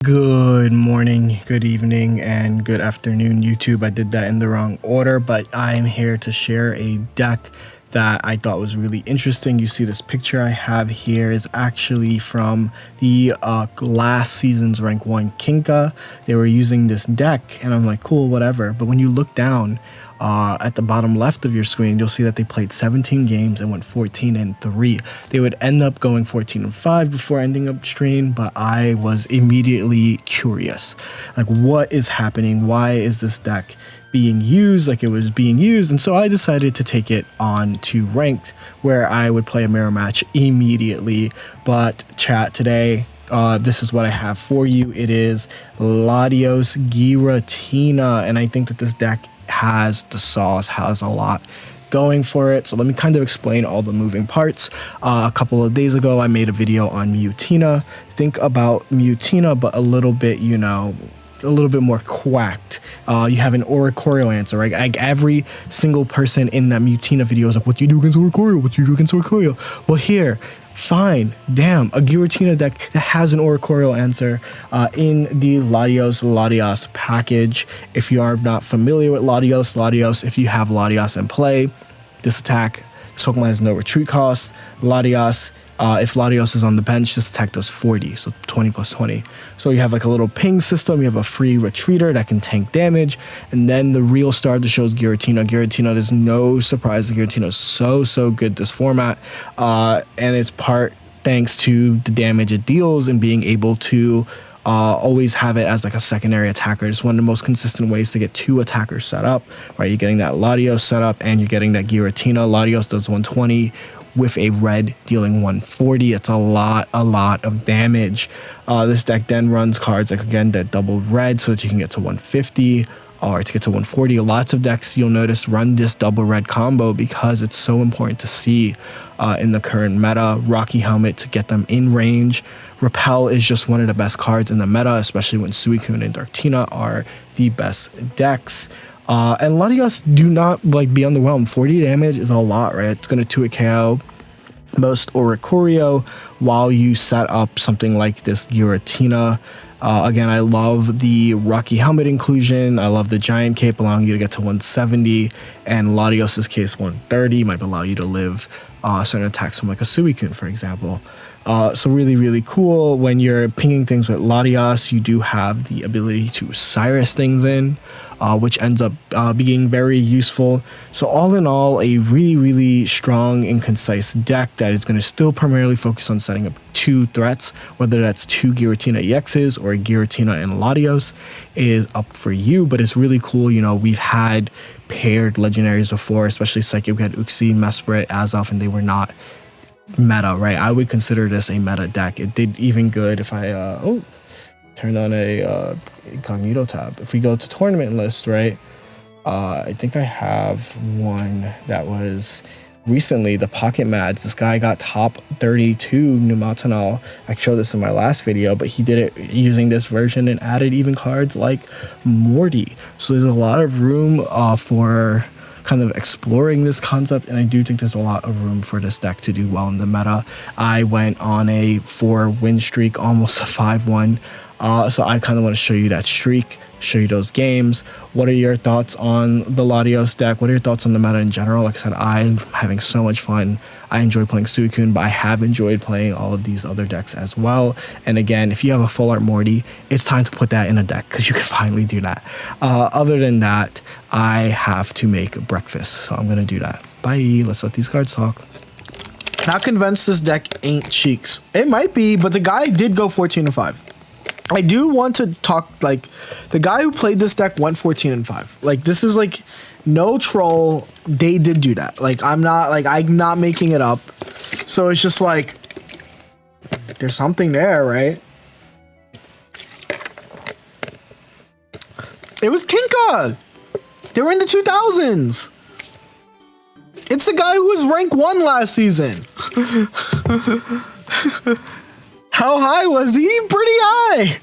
Good morning, good evening, and good afternoon, YouTube. I did that in the wrong order, but I'm here to share a deck that I thought was really interesting. You see this picture I have here is actually from the last season's rank 1 Kinka. They were using this deck, and I'm like, cool, whatever. But when you look down, at the bottom left of your screen, you'll see that they played 17 games and went 14-3. They would end up going 14-5 before ending up stream, but I was immediately curious. Like, what is happening? Why is this deck being used like it was being used? And so I decided to take it on to ranked, where I would play a mirror match immediately. But chat today, this is what I have for you. It is Latios Giratina, and I think that this deck has the sauce, has a lot going for it. So let me kind of explain all the moving parts. A couple of days ago, I made a video on Mutina. Think about Mutina, but a little bit, a little bit more quacked. You have an Oricorio answer, right? Like every single person in that Mutina video is like, what do you do against Oricorio? What do you do against Oricorio? Well, here, fine, damn, a Giratina deck that has an Oricorio answer in the Latios Latias package. If you are not familiar with Latios, if you have Latias in play, this Pokemon has no retreat cost. Latias, if Latios is on the bench, this attack does 40, so 20 plus 20. So you have like a little ping system, you have a free retreater that can tank damage, and then the real star of the show is Giratina. Giratina, there's no surprise that Giratina is so good this format, and it's part thanks to the damage it deals and being able to always have it as like a secondary attacker. It's one of the most consistent ways to get two attackers set up, right? You're getting that Latios set up and you're getting that Giratina. Latios does 120 with a red dealing 140. It's a lot of damage. This deck then runs cards like, again, that double red so that you can get to 150 or to get to 140. Lots of decks, you'll notice, run this double red combo because it's so important to see in the current meta. Rocky Helmet to get them in range. Repel is just one of the best cards in the meta, especially when Suicune and Darktina are the best decks. And Latios, do not be underwhelmed. 40 damage is a lot, right? It's going to 2-hit KO most Oricorio while you set up something like this Giratina. Again, I love the Rocky Helmet inclusion. I love the Giant Cape allowing you to get to 170, and Latios's case 130 might allow you to live certain attacks from like a Suicune, for example. So really cool. When you're pinging things with Latios, you do have the ability to Cyrus things in, which ends up being very useful. So all in all, a really strong and concise deck that is going to still primarily focus on setting up two threats, whether that's two Giratina EXs or Giratina and Latios is up for you. But it's really cool. We've had paired legendaries before, especially Psychic. We had Uxie, Mesprit, Azoth, and they were not meta, right? I would consider this a meta deck. It did even good if I turned on a incognito tab. If we go to tournament list, right, I think I have one that was recently the Pocket Mads. This guy got top 32 Numatanal. I showed this in my last video, but he did it using this version and added even cards like Morty. So there's a lot of room for kind of exploring this concept, and I do think there's a lot of room for this deck to do well in the meta. I went on a 4-win streak, almost a 5-1, so I kind of want to show you that streak, show you those games. What are your thoughts on the Latios deck? What are your thoughts on the meta in general? Like I said, I'm having so much fun. I enjoy playing Suicune, but I have enjoyed playing all of these other decks as well. And again, if you have a full art Morty, it's time to put that in a deck because you can finally do that. Other than that, I have to make breakfast, so I'm going to do that. Bye. Let's let these cards talk. Not convinced this deck ain't cheeks. It might be, but the guy did go 14-5. I do want to talk, like, the guy who played this deck went 14-5. Like, this is, like, no troll. They did do that. Like, I'm not making it up. So it's just, like, there's something there, right? It was Kinka. They were in the 2000s. It's the guy who was rank 1 last season. How high was he? Pretty high.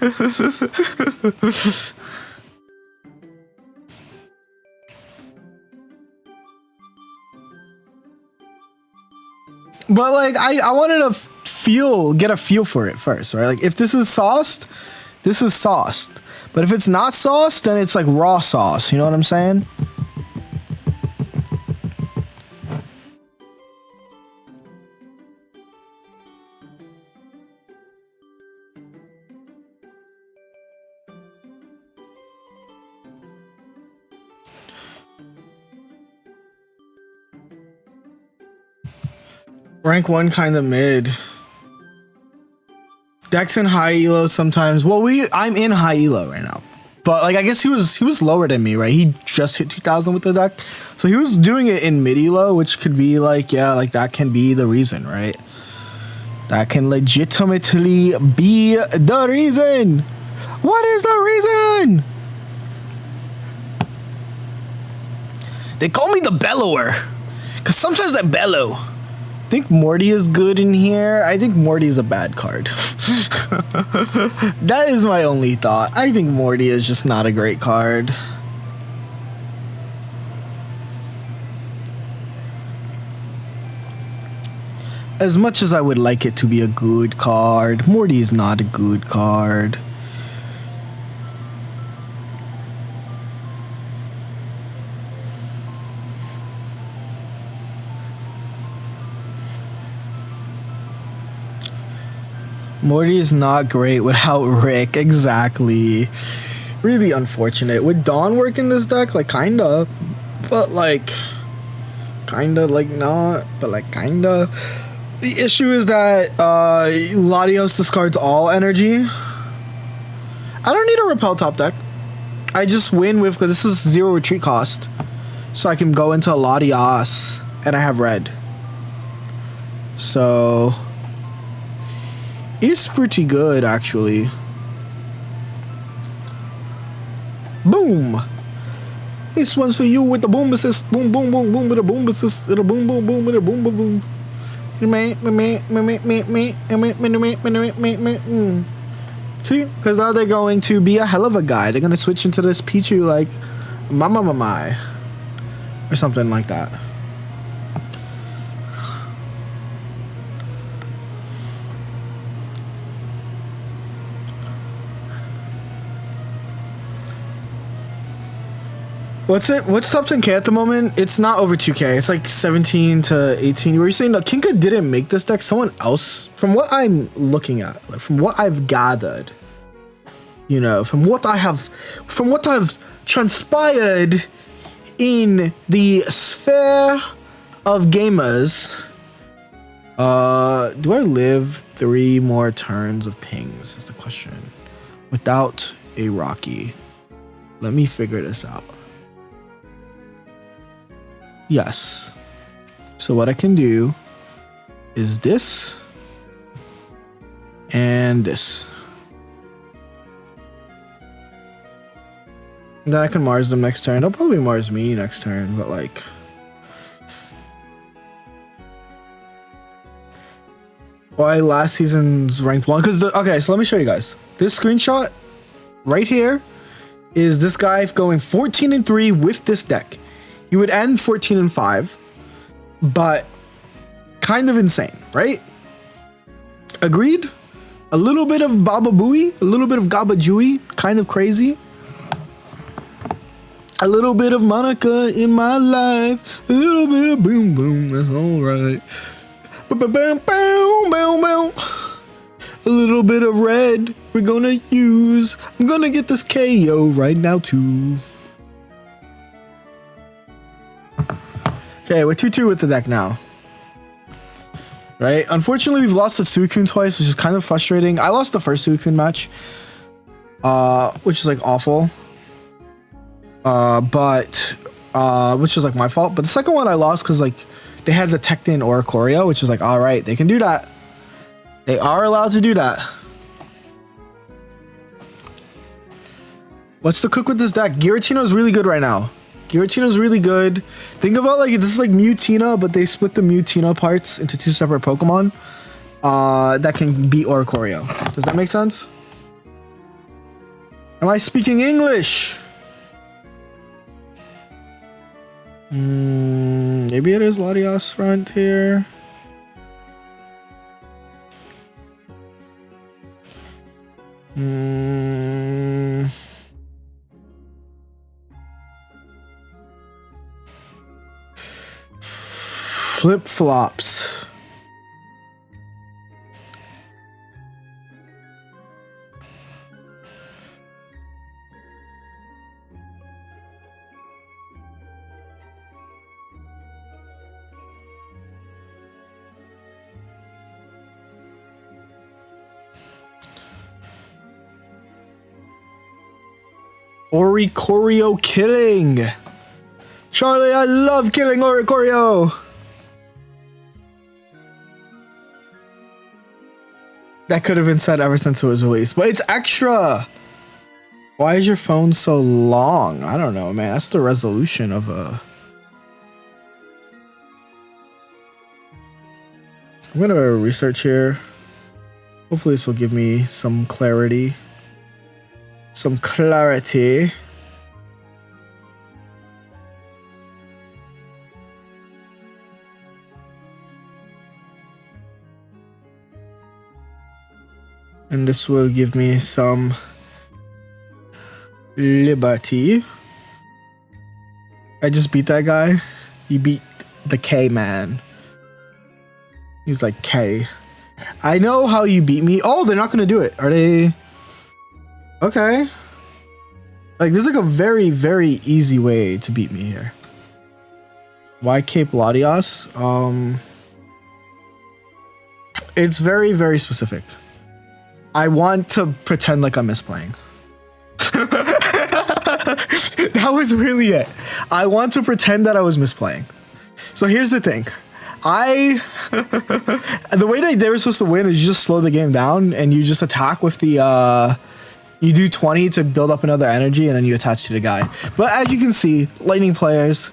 But like, I wanted to get a feel for it first, right? Like, if this is sauced, This is sauced. But if it's not sauced, then it's like raw sauce. You know what I'm saying? Rank 1 kind of mid. Dex in high elo sometimes. Well, I'm in high elo right now, but like I guess he was lower than me, right? He just hit 2,000 with the deck, so he was doing it in mid elo, which could be like, yeah, like that can be the reason, right? That can legitimately be the reason. What is the reason? They call me the bellower because sometimes I bellow. I think Morty is good in here. I think Morty is a bad card. That is my only thought. I think Morty is just not a great card. As much as I would like it to be a good card, Morty is not a good card. Morty is not great without Rick, exactly. Really unfortunate. Would Dawn work in this deck? Like, kinda. But, like, kinda, like, not. But, like, kinda. The issue is that Latios discards all energy. I don't need a Repel top deck. I just win with, because this is 0 retreat cost. So I can go into Latias, and I have red. So it's pretty good, actually. Boom! This one's for you with the boom assist. Boom, boom, boom, boom with a boom assist. With a boom, boom, boom with a boom, boom, boom. See? Because now they're going to be a hell of a guy. They're going to switch into this Pichu like Mama Mamai. Or something like that. What's it? What's top 10k at the moment? It's not over 2k. It's like 17 to 18. Were you saying that Kinka didn't make this deck? Someone else? From what I'm looking at, like from what I've gathered, you know, from what I've transpired in the sphere of gamers. Do I live 3 more turns of pings? Is the question. Without a Rocky. Let me figure this out. Yes. So what I can do is this and this. Then I can Mars them next turn. They'll probably Mars me next turn, but like... Why last season's ranked 1? Because, okay, so let me show you guys. This screenshot right here is this guy going 14-3 with this deck. You would end 14-5, but kind of insane, right? Agreed? A little bit of Baba Booey, a little bit of Gaba Jeudy, kind of crazy. A little bit of Monica in my life, a little bit of boom boom, that's alright. A little bit of red we're gonna use. I'm gonna get this KO right now too. Okay, we're 2-2 with the deck now. Right? Unfortunately, we've lost to Suicune twice, which is kind of frustrating. I lost the first Suicune match, which is like awful. Which was like my fault. But the second one I lost because like they had the Tecton Oricorio, which is like, all right, they can do that. They are allowed to do that. What's the cook with this deck? Giratina is really good right now. Giratina is really good. Think about like this is like Mutina, but they split the Mutina parts into 2 separate Pokemon that can beat Oricorio. Does that make sense? Am I speaking English? Maybe it is Latias front here. Flip-flops. Oricorio killing. Charlie, I love killing Oricorio. That could have been said ever since it was released, but it's extra. Why is your phone so long? I don't know, man. That's the resolution of a... I'm gonna research here. Hopefully this will give me some clarity. Some clarity. And this will give me some liberty. I just beat that guy. He beat the K man. He's like K. I know how you beat me. Oh, they're not gonna do it. Are they? Okay. Like, this is like a very, very easy way to beat me here. Why Cape Latias? It's very, very specific. I want to pretend like I'm misplaying. That was really it. I want to pretend that I was misplaying. So here's the thing. The way that they were supposed to win is you just slow the game down and you just attack with the, you do 20 to build up another energy and then you attach to the guy. But as you can see, Lightning players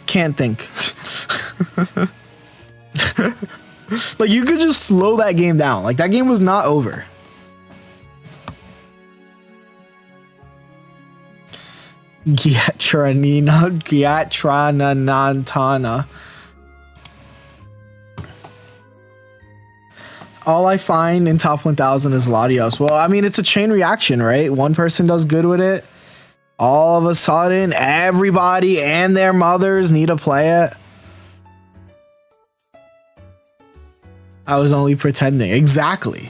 can't think. Like, you could just slow that game down. Like, that game was not over. Giatranantana. All I find in top 1000 is Latios. Well, I mean, it's a chain reaction, right? One person does good with it. All of a sudden, everybody and their mothers need to play it. I was only pretending. Exactly.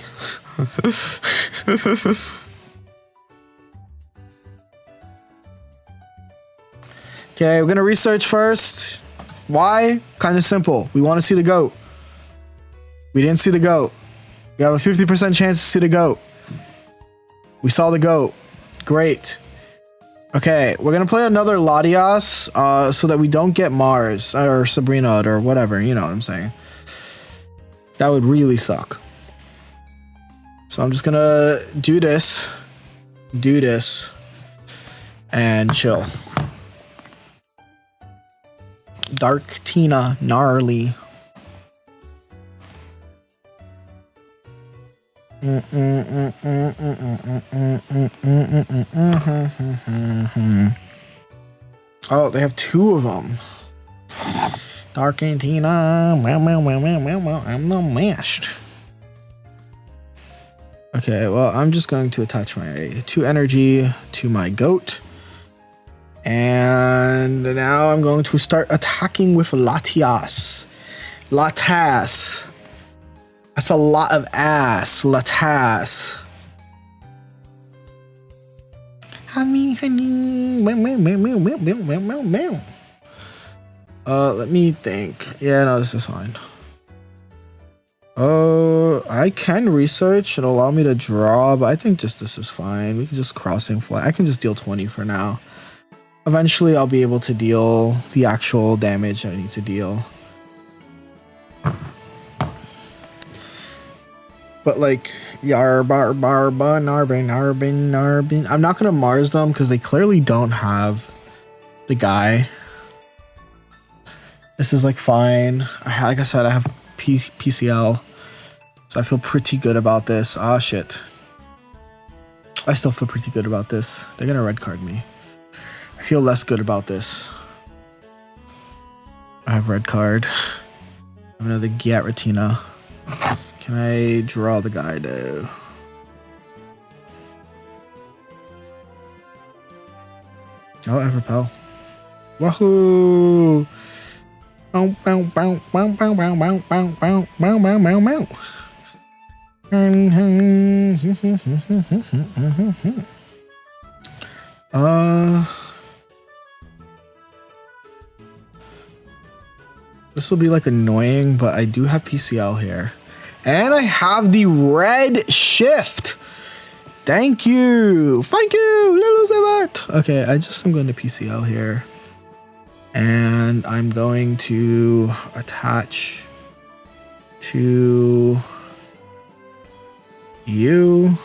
Okay, we're gonna research first. Why? Kind of simple. We want to see the GOAT. We didn't see the GOAT. We have a 50% chance to see the GOAT. We saw the GOAT. Great. Okay, we're gonna play another Latias so that we don't get Mars or Sabrina or whatever. You know what I'm saying. That would really suck. So I'm just gonna do this, and chill. Dark Tina, gnarly. Oh, they have two of them. Dark and Tina, I'm not mashed. Okay, well, I'm just going to attach my 2 energy to my GOAT. And now I'm going to start attacking with Latias. Latas. That's a lot of ass. Latas. Let me think. Yeah, no, this is fine. I can research and allow me to draw, but I think just this is fine. We can just crossing flag. I can just deal 20 for now. Eventually, I'll be able to deal the actual damage I need to deal. But like, Narbin. I'm not gonna Mars them because they clearly don't have the guy. This is like fine. Like I said, I have PCL, so I feel pretty good about this. Ah, shit. I still feel pretty good about this. They're gonna red card me. I feel less good about this. I have red card. I have another Giatratina. Can I draw the guy though? Oh, I have repel. Wahoo! This will be like annoying, but I do have PCL here. And I have the red shift. Thank you. Thank you. Okay, I'm going to PCL here. And I'm going to attach to you.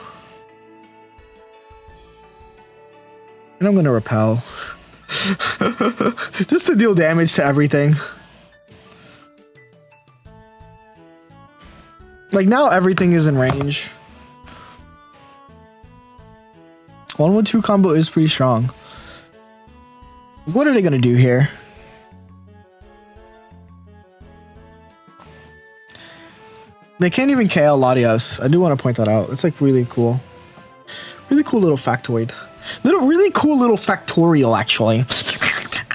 And I'm going to repel. Just to deal damage to everything. Like now everything is in range. 1-1-2 combo is pretty strong. What are they gonna do here? They can't even KO Latios. I do want to point that out. It's like really cool. Really cool little factoid. Really cool little factorial actually.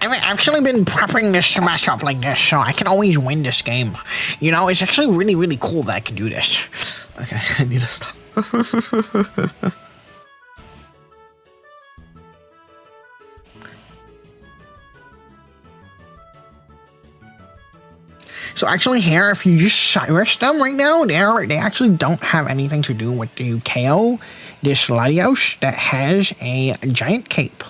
I've actually been prepping this match up like this, so I can always win this game. You know, it's actually really, really cool that I can do this. Okay, I need to stop. So actually here, if you just Cyrus them right now, they actually don't have anything to do with the KO this Latios that has a giant cape.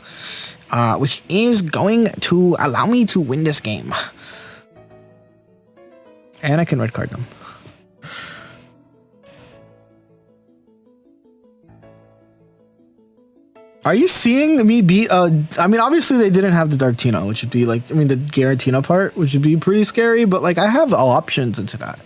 Which is going to allow me to win this game. And I can red card them. Are you seeing me beat I mean, obviously they didn't have the Dark Tina, which would be like, I mean, the Garantina part, which would be pretty scary, but like I have all options into that.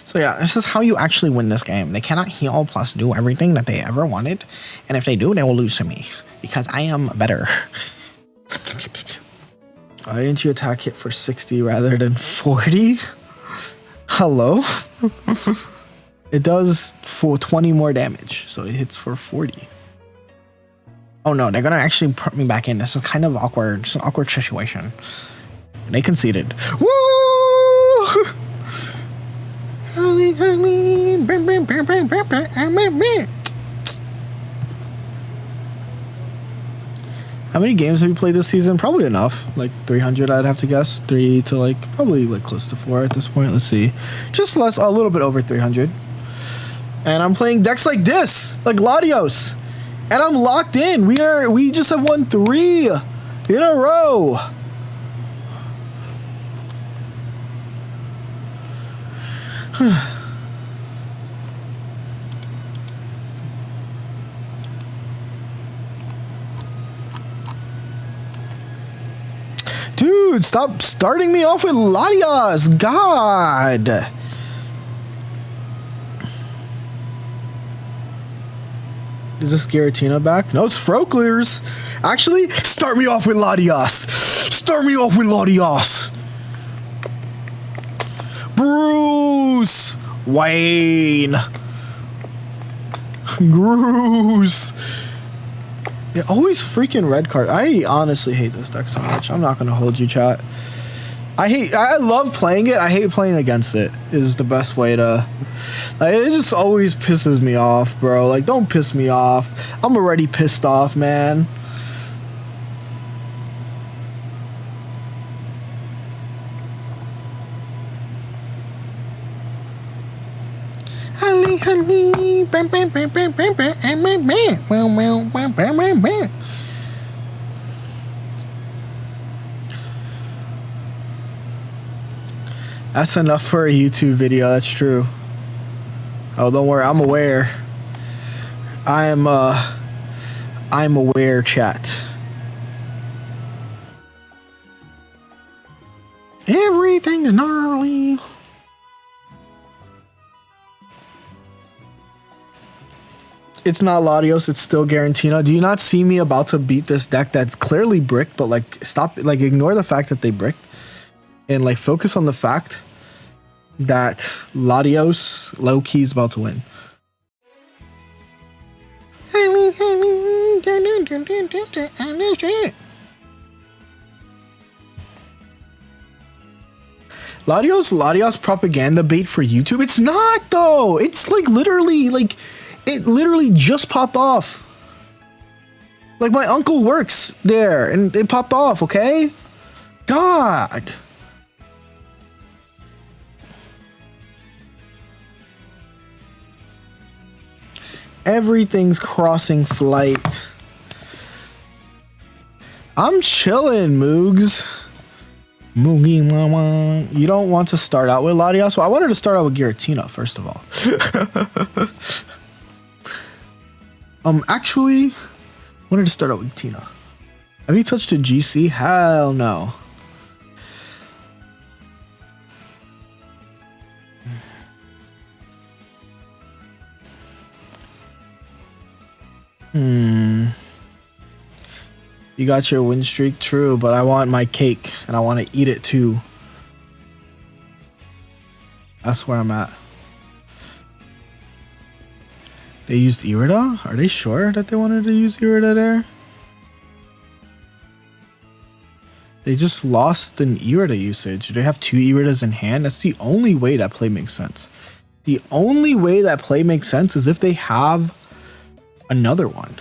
So yeah, this is how you actually win this game. They cannot heal plus do everything that they ever wanted. And if they do, they will lose to me. Because I am better. Why didn't you attack hit for 60 rather than 40? Hello? It does for 20 more damage. So it hits for 40. Oh no, they're going to actually put me back in. This is kind of awkward. It's an awkward situation. They conceded. Woo! How many games have you played this season? Probably enough. Like 300, I'd have to guess. 3 to like probably like close to 4 at this point. Let's see. Just less, a little bit over 300. And I'm playing decks like this, like Latios. And I'm locked in. We just have won 3 in a row. Dude, stop starting me off with Latias. God. Is this Giratina back? No, it's Froclers. Actually, start me off with Latias. Start me off with Latias. Bruce Wayne. Bruce. Yeah, always freaking red card. I honestly hate this deck so much. I'm not gonna hold you, chat. I love playing it. I hate playing against it is the best way to. Like, it just always pisses me off, bro. Like, don't piss me off. I'm already pissed off, man. That's enough for a YouTube video. That's true. Oh, don't worry. I'm aware. I'm aware, chat. Everything's gnarly. It's not Latios, it's still Garantina. Do you not see me about to beat this deck that's clearly bricked, but like stop, like ignore the fact that they bricked and like focus on the fact that Latios low-key is about to win. Latios propaganda bait for YouTube. It's not though. It's like literally it literally just popped off. Like my uncle works there and it popped off, okay? God. Everything's crossing flight. I'm chilling, Moogs. Moogie mama. You don't want to start out with Latias? Well, I wanted to start out with Giratina, first of all. Actually, wanted to start out with Tina. Have you touched a GC? Hell no. You got your win streak, true, but I want my cake and I want to eat it too. That's where I'm at. They used Irida? Are they sure that they wanted to use Irida there? They just lost an Irida usage. Do they have 2 Iridas in hand? That's the only way that play makes sense. The only way that play makes sense is if they have another one.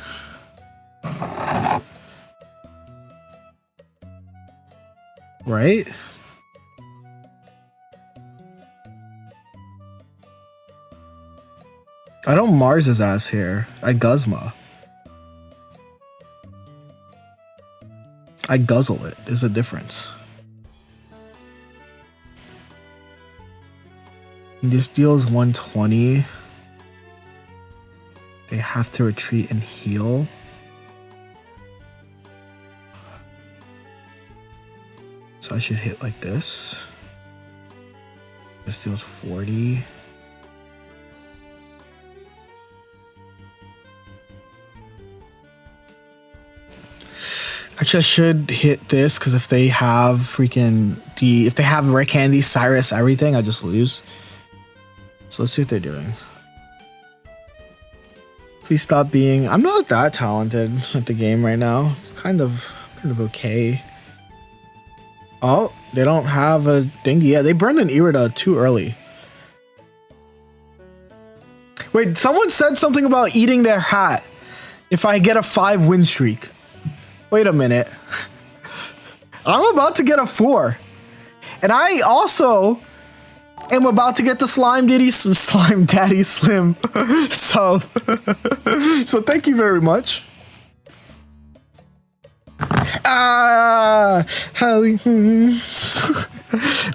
Right? I don't Mars his ass here. I Guzma. I guzzle it. There's a difference. This deals 120. They have to retreat and heal. So I should hit like this. This deals 40. Actually, I should hit this because if they have if they have Rare Candy, Cyrus, everything, I just lose. So let's see what they're doing. Please stop being. I'm not that talented at the game right now. Kind of okay. Oh, they don't have a thingy. Yeah, they burned an Irida too early. Wait, someone said something about eating their hat if I get a 5 win streak. Wait a minute. I'm about to get a 4. And I also am about to get the Slime Daddy Slim sub. So thank you very much.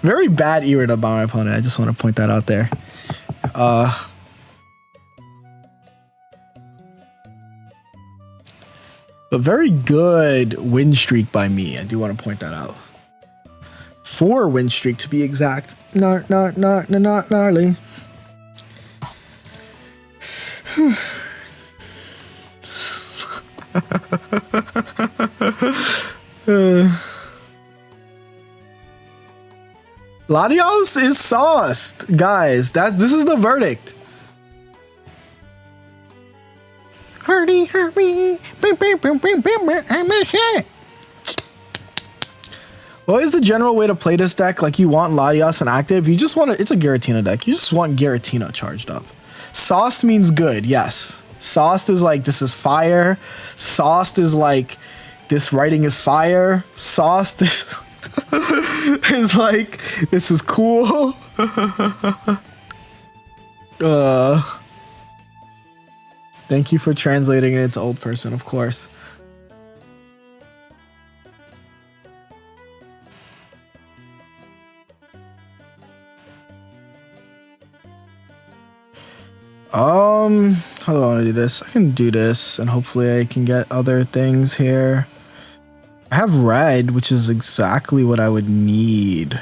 Very bad Irida by my opponent. I just want to point that out there. But very good win streak by me. I do want to point that out. 4 win streak to be exact. Not gnarly. Latios is sauced, guys. This is the verdict. Hurt me. I'm a shit. What is the general way to play this deck? Like, you want Latias and active. You just want it's a Giratina deck. You just want Giratina charged up. Sauced means good, yes. Sauced is like, this is fire. Sauced is like, this writing is fire. Sauced is, is like, this is cool. Thank you for translating it into old person, of course. How do I want to do this? I can do this, and hopefully I can get other things here. I have red, which is exactly what I would need.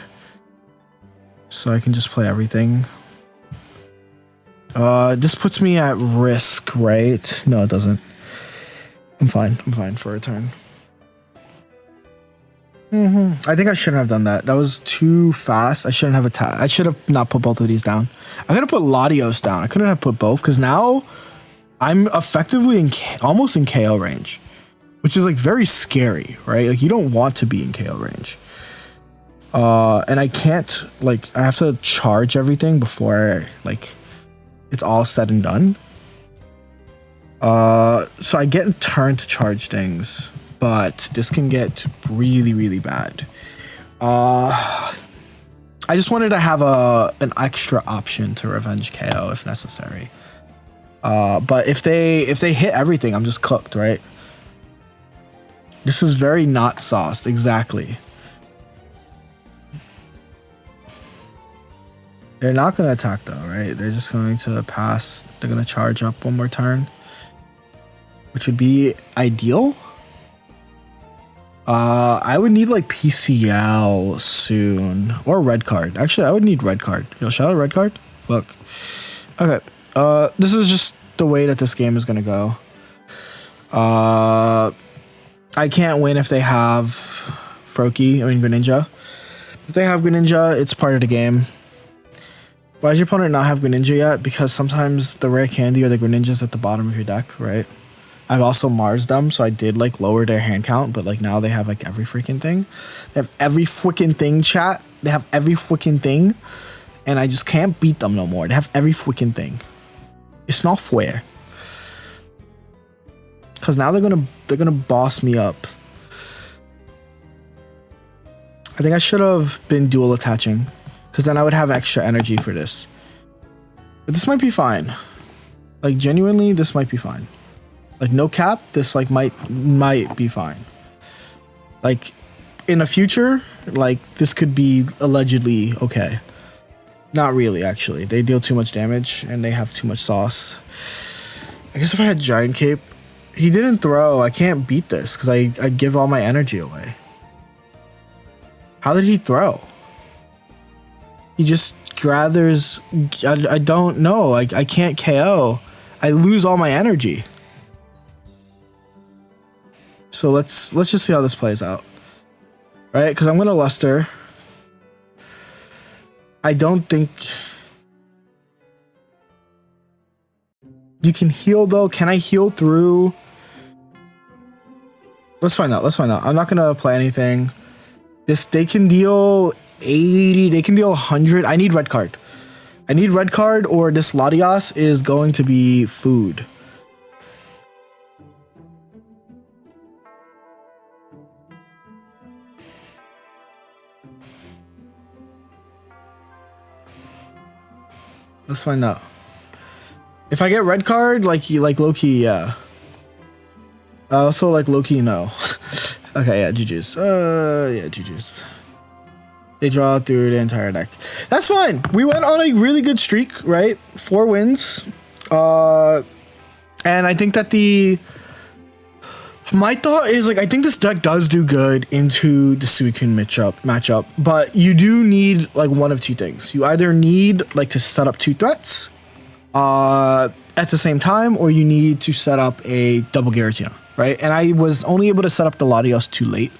So I can just play everything. This puts me at risk, right? No, it doesn't. I'm fine for a turn. I think I shouldn't have done that. That was too fast. I shouldn't have I should have not put both of these down. I gotta put Latios down. I couldn't have put both because now I'm effectively almost in KO range, which is like very scary, right? Like, you don't want to be in KO range. And I can't, like, I have to charge everything before, like, it's all said and done. So I get a turn to charge things, but this can get really, really bad. I just wanted to have an extra option to revenge KO if necessary. But if they hit everything, I'm just cooked, right? This is very not sauced, exactly. They're not going to attack though, right? They're just going to pass. They're going to charge up one more turn, which would be ideal. I would need like PCL soon or red card. Actually, I would need red card. Yo, shout out red card. Fuck. Okay. This is just the way that this game is going to go. I can't win if they have Greninja. If they have Greninja, it's part of the game. Why does your opponent not have Greninja yet? Because sometimes the rare candy or the Greninja's at the bottom of your deck, right? I've also Mars them, so I did like lower their hand count, but like now they have like every freaking thing. They have every freaking thing, chat. They have every freaking thing, and I just can't beat them no more. They have every freaking thing. It's not fair. Cause now they're gonna boss me up. I think I should have been dual attaching, cause then I would have extra energy for this. But this might be fine. Like genuinely, this might be fine. Like no cap, this like might be fine. Like in the future, like this could be allegedly okay. Not really, actually. They deal too much damage and they have too much sauce. I guess if I had Giant Cape, he didn't throw. I can't beat this because I give all my energy away. How did he throw? He just gathers. I don't know. I can't KO. I lose all my energy. So let's just see how this plays out. Right? Because I'm going to Luster. I don't think... You can heal though. Can I heal through? Let's find out. I'm not going to play anything. They can deal 80. They can deal 100. I need red card. Or this Latias is going to be food. Let's find out. If I get red card, like low-key, yeah. Also, like low-key, no. Okay, yeah, GG's. Yeah, GG's. They draw through the entire deck. That's fine. We went on a really good streak, right? 4 wins. And I think that my thought is, like, I think this deck does do good into the Suicune matchup, but you do need, like, one of two things. You either need, like, to set up 2 threats at the same time, or you need to set up a double Giratina, right? And I was only able to set up the Latios too late.